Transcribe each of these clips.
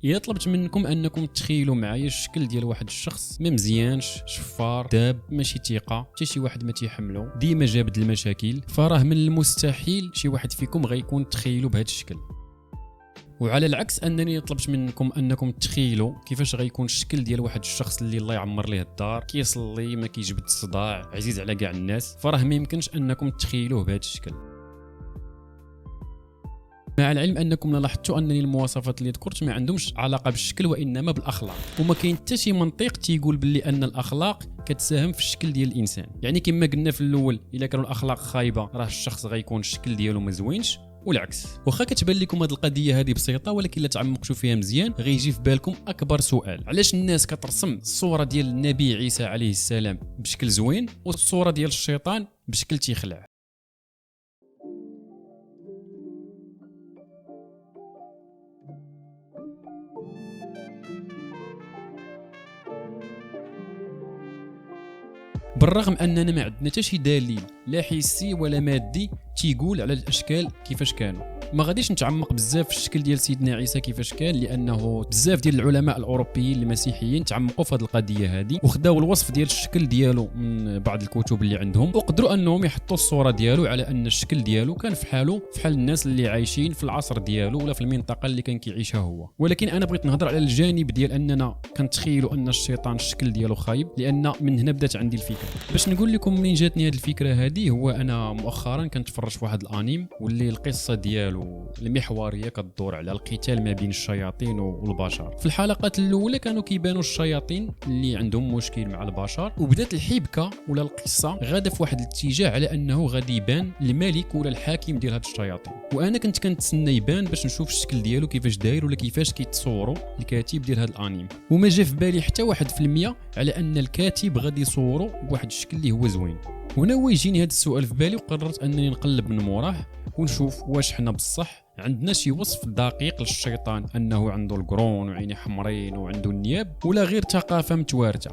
الا طلبت منكم انكم تخيلوا معايا الشكل ديال واحد الشخص ما مزيانش، شفار، داب، ماشي ثقه، حتى شي واحد ما تيحملو، ديما جابد المشاكل، فراه من المستحيل شي واحد فيكم غيكون تخيلوا بهذا الشكل. وعلى العكس انني طلبت منكم انكم تخيلوا كيفاش غيكون الشكل ديال واحد الشخص اللي الله يعمر ليه الدار، كيصلي، ما كيجبد الصداع، عزيز على كاع الناس، فراه ما يمكنش انكم تخيلوه بهذا الشكل. مع العلم انكم لاحظتوا انني المواصفات اللي ذكرت ما عندهمش علاقه بالشكل وانما بالاخلاق، وما كاين حتى شي منطق تيقول باللي ان الاخلاق كتساهم في الشكل ديال الانسان. يعني كما قلنا في الاول، الا كانوا الاخلاق خايبه راه الشخص غيكون الشكل ديالو ما زوينش، والعكس. واخا كتبان لكم هذه القضيه هذه بسيطه، ولكن الا تعمقتوا فيها مزيان غيجي في بالكم اكبر سؤال: علاش الناس كترسم الصوره ديال النبي عيسى عليه السلام بشكل زوين والصوره ديال الشيطان بشكل تيخلع؟ بالرغم اننا ما عندنا حتى شي دليل لا حسي ولا مادي تيقول على الاشكال كيفاش كانوا. ما غاديش نتعمق بزاف في الشكل ديال سيدنا عيسى كيفاش كان، لانه بزاف ديال العلماء الاوروبيين المسيحيين تعمقوا في هذه القضيه هذه وخداو الوصف ديال الشكل ديالو من بعض الكتب اللي عندهم، وقدروا انهم يحطوا الصوره ديالو على ان الشكل ديالو كان في حاله في حال الناس اللي عايشين في العصر ديالو ولا في المنطقه اللي كان كيعيشها هو. ولكن انا بغيت نهضر على الجانب ديال اننا كنتخيلوا ان الشيطان الشكل ديالو خايب، لان من هنا بدات عندي الفكره. باش نقول لكم منين جاتني هذه الفكره هذه، هو انا مؤخرا كنتفرج في واحد الانيم واللي القصه ديالو المحوريه كتدور على القتال ما بين الشياطين والبشر. في الحلقات الاولى كانوا كيبانوا الشياطين اللي عندهم مشكل مع البشر، وبدات الحبكه ولا القصه غاده في واحد الاتجاه على انه غادي يبان الملك ولا الحاكم ديال هاد الشياطين. وانا كنت كنتسنى يبان باش نشوف الشكل ديالو كيفاش داير ولا كيفاش كيتصوروا الكاتب ديال هاد الانيم، وما جا في بالي حتى 1% على ان الكاتب غادي يصوروا بواحد الشكل اللي هو زوين. هنا هو يجيني هذا السؤال في بالي، وقررت انني نقلب من موراه ونشوف واش حنا بصح عندنا شي وصف دقيق للشيطان انه عنده القرون وعيني حمرين وعنده النياب، ولا غير ثقافه متوارثه.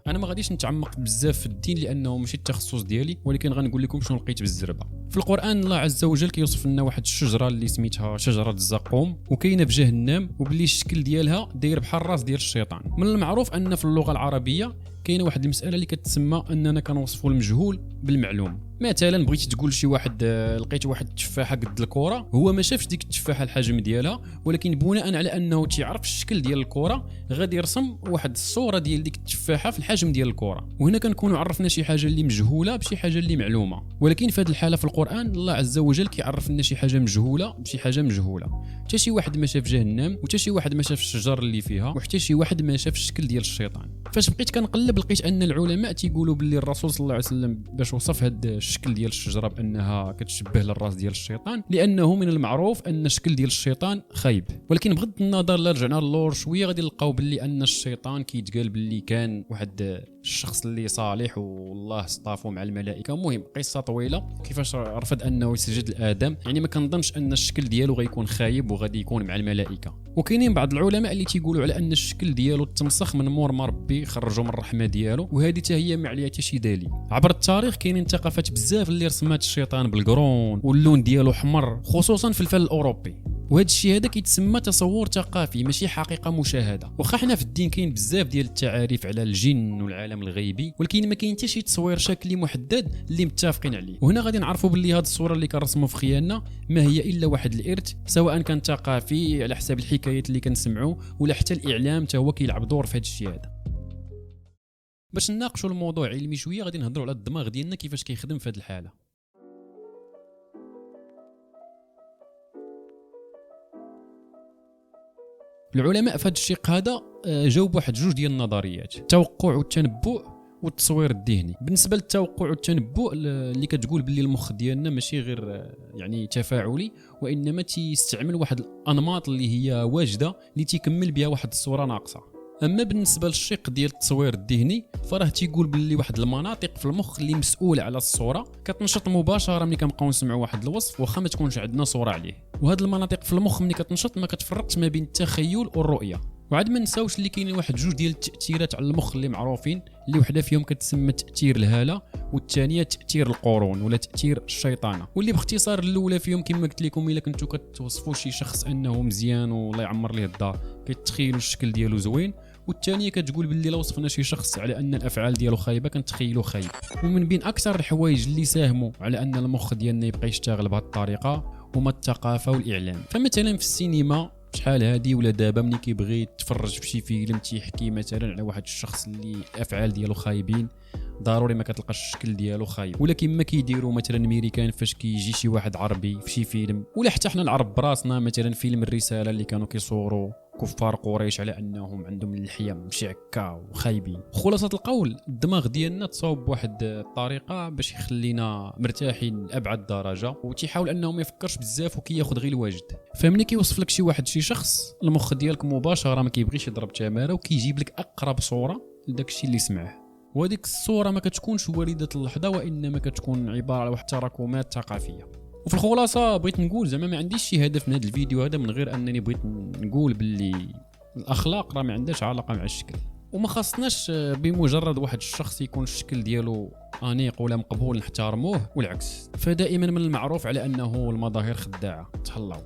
انا ما غاديش نتعمق بزاف في الدين لانه ماشي التخصص ديالي، ولكن غنقول لكم شنو لقيت بالزربه. في القران الله عز وجل كيوصف لنا واحد الشجره اللي سميتها شجره الزقوم، وكاينه في جهنم، وباللي الشكل ديالها داير بحال الراس ديال الشيطان. من المعروف ان في اللغه العربيه كاينه واحد المساله اللي كتسمى اننا كنوصفوا المجهول بالمعلوم. مثلا بغيتي تقول لشي واحد لقيت واحد التفاحه قد الكره، هو ما شافش ديك التفاحه الحجم ديالها، ولكن بناء على انه تيعرف الشكل ديال الكره غادي يرسم واحد الصوره ديال ديك التفاحه في الحجم ديال الكره. وهنا كنكونوا عرفنا شي حاجه اللي مجهوله بشي حاجه اللي معلومه. ولكن في هذه الحاله في القران الله عز وجل كيعرف لنا شي حاجه مجهوله بشي حاجه مجهوله. حتى شي واحد ما شاف جهنم، وحتى شي واحد ما شاف الشجر اللي فيها، وحتى شي واحد ما شاف الشكل ديال الشيطان. فاش بقيت كنقلب لقيت ان العلماء تيقولوا باللي الرسول صلى الله عليه وسلم باش وصف هذا الشكل ديال الشجره بانها كتشبه للراس ديال الشيطان، لانه من المعروف ان الشكل ديال الشيطان خايب. ولكن بغض النظر لا رجعنا للور شويه غادي نلقاو باللي ان الشيطان كيتقال باللي كان واحد الشخص اللي صالح والله اصطافه مع الملائكه. المهم قصه طويله كيفاش رفض انه يسجد لادم، يعني ما كنظنش ان الشكل ديالو غيكون خايب وغادي يكون مع الملائكه. وكاينين بعض العلماء اللي تيقولوا على ان الشكل ديالو تمسخ من مور ما ربي خرجوا من الرحمه ديالو، وهذه حتى هي ما عليها حتى شي دليل. عبر التاريخ كاينين ثقافات بزاف اللي رسمات الشيطان بالقرون واللون ديالو حمر، خصوصا في الفن الاوروبي، وهذا الشيء هذا كيتسمى تصور ثقافي ماشي حقيقه مشاهده. واخا حنا في الدين كاين بزاف ديال التعاريف على الجن والعالم الغيبي، ولكن ما كاين حتى شي تصوير شكلي محدد اللي متفقين عليه. وهنا غادي نعرفوا باللي هذه الصوره اللي كنرسموا في خيالنا ما هي الا واحد الارث، سواء كان ثقافي على حساب الحكايات اللي كنسمعوا، ولا حتى الاعلام حتى هو كيلعب دور في هذا الشيء هذا. باش نناقشوا الموضوع علمي شويه غادي نهضروا على الدماغ ديالنا كيفاش كيخدم في هذه الحاله. العلماء في هذا الشق هذا جاوبوا واحد جوج ديال النظريات: التوقع والتنبؤ والتصوير الذهني. بالنسبه للتوقع والتنبؤ اللي كتقول باللي المخ ديالنا ماشي غير يعني تفاعلي، وانما تيستعمل واحد الانماط اللي هي واجده اللي تيكمل بها واحد الصوره ناقصه. اما بالنسبه للشق ديال التصوير الذهني فراه تيقول باللي واحد المناطق في المخ اللي مسؤوله على الصوره كتنشط مباشره ملي كنبقاو نسمعوا واحد الوصف واخا ما تكونش عندنا صوره عليه. وهاد المناطق في المخ ملي كتنشط ما كتفرقش ما بين التخيل والرؤيه. وعاد ما نساوش اللي كاينين واحد جوج ديال التاثيرات على المخ اللي معروفين، اللي وحده فيهم كتسمى تاثير الهاله، والثانيه تاثير القرون ولا تاثير الشيطانه، واللي باختصار الاولى فيهم كما قلت لكم الا كنتو كتوصفوا شي شخص انه مزيان والله يعمر ليه الدار كتخيلوا الشكل ديالو زوين، والثانيه كتقول باللي لو وصفنا شي شخص على ان الافعال ديالو خايبه كنتخيلوا خايب. ومن بين اكثر الحوايج اللي ساهموا على ان المخ ديالنا يبقى يشتغل بهذه الطريقه هما الثقافه والاعلام. فمثلا في السينما شحال هادي ولا دابا ملي كيبغي يتفرج في شي فيلم تيحكي مثلا على واحد الشخص اللي الافعال ديالو خايبين ضروري ما كتلقاش الشكل ديالو خايب. ولكن ما كيديروا مثلا امريكان فاش كيجي شي واحد عربي في شي فيلم، ولا حتى حنا العرب براسنا مثلا فيلم الرساله اللي كانوا كيصوروا كفار قريش على انهم عندهم اللحيه مشعكه وخايبين. خلاصه القول الدماغ ديالنا تصاوب بواحد الطريقه باش يخلينا مرتاحين لابعد درجه، وتيحاول انه ما يفكرش بزاف وكياخذ غير الواجد. فملي كيوصف لك شي واحد شي شخص المخ ديالك مباشره ما كيبغيش يضرب تماره وكيجيب لك اقرب صوره لداك الشيء اللي سمعه، وهذيك الصوره ما كتكونش والده اللحظه وانما كتكون عباره على واحد التراكمات ثقافيه. وفي الخلاصه بغيت نقول زعما ما عنديش شي هدف من هذا الفيديو هذا من غير انني بغيت نقول باللي الاخلاق راه ما عندهاش علاقه مع الشكل، وما خاصناش بمجرد واحد الشخص يكون الشكل ديالو انيق ولا مقبول نحترموه والعكس. فدائما من المعروف على انه المظاهر خداعه، تهلاو.